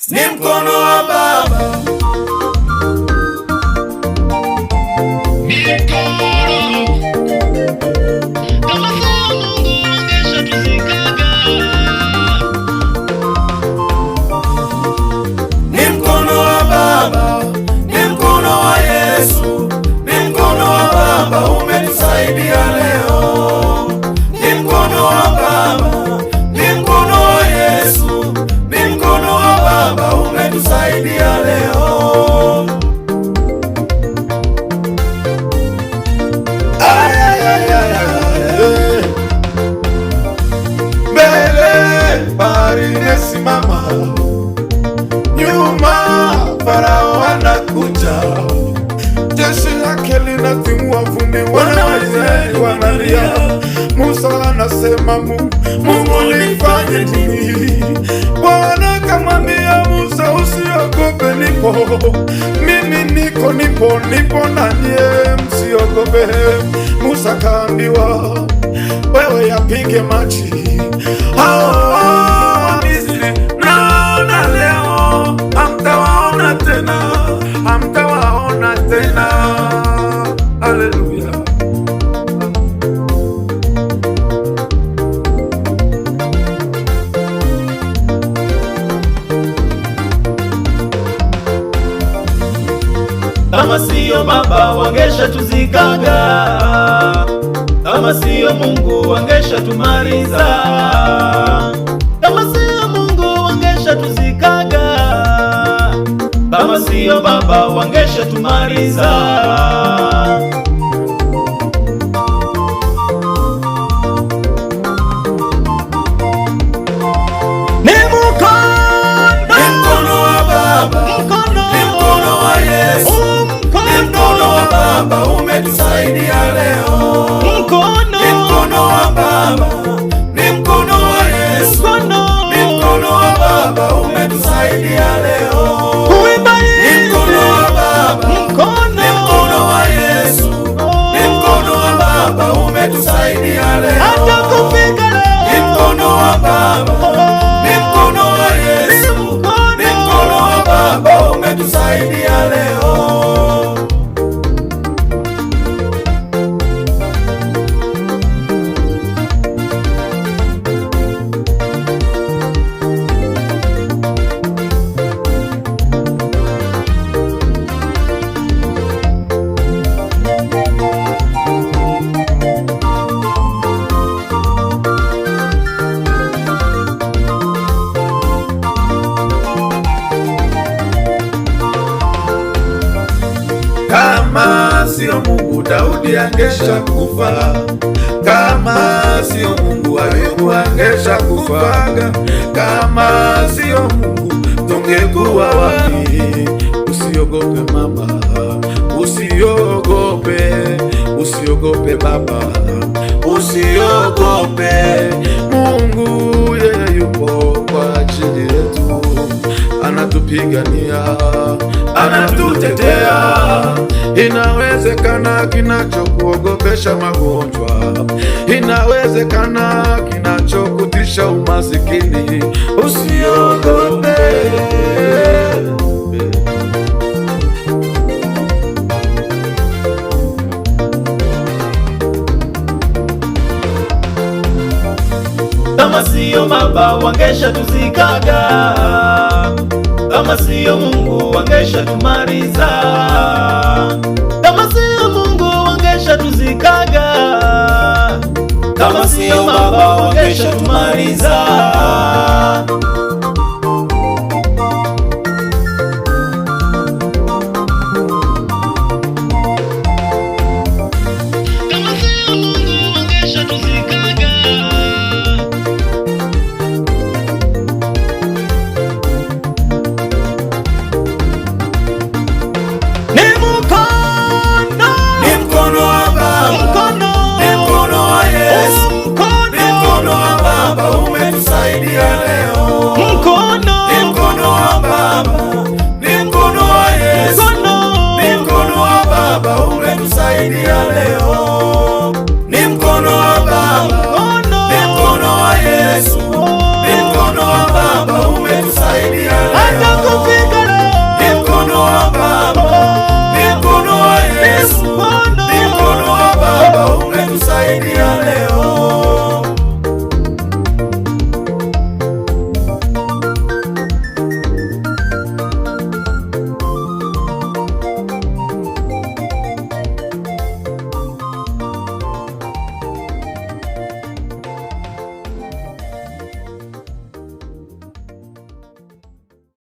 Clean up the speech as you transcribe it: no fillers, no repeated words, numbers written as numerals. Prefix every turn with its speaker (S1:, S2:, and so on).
S1: ni mkono wa Baba. Ni mkono wa Baba, ni mkono wa Yesu, ni mkono wa Baba umetusaidia leo. Ni mkono wa Baba, ni mkono wa Yesu, ni mkono wa Baba umetusaidia leo. Mbele bahari imesimama, nyuma Farao anakuja, jeshi lake linatimua vumbi, wana wa Israeli wanalia. Musa anasema, Mungu nifanye nini? Bwana akamwambia Musa, usiogope, mimi nipo nanye, msiogope. Musa kaambiwa, wewe yapige maji hao Misri, naona leo hamtawaona tena. Haleluya.
S2: Kama siyo Baba wangesha tuzikaga, kama siyo Mungu wangesha tumaliza, kama siyo Mungu wangesha tuzikaga, kama siyo Baba wangesha tumaliza. Ni mkono wa Baba, ni mkono wa Yesu, ni mkono wa Baba umetusaidia leo. Ni mkono wa Baba, ni mkono wa Yesu, ni mkono wa Baba umetusaidia leo. Ni mkono wa Baba, ni mkono wa Yesu, ni mkono wa Baba umetusaidia leo. Ni mkono wa Baba, ni mkono wa Yesu, ni mkono wa Baba umetusaidia leo.
S1: Kama sio Mungu Daudi angesha kufa, kama sio Mungu Ayubu angesha kufaga, kama sio Mungu tungekuwa wapi? Usiogope mama, usiogope baba, usiogope. Mungu yeye yupo kwa ajili yetu, anatupigania, anatutetea. Inawezekana kinachokuogopesha magonjwa, inawezekana kinachokutisha umasikini, usiogope.
S2: Kama siyo Baba wangesha tuzikaga, kama siyo Mungu wangesha tumaliza, kama siyo Mungu wangesha tuzikaga, kama siyo Baba wangesha tumaliza.
S1: Umetusaidia leo. umetusaidia leo.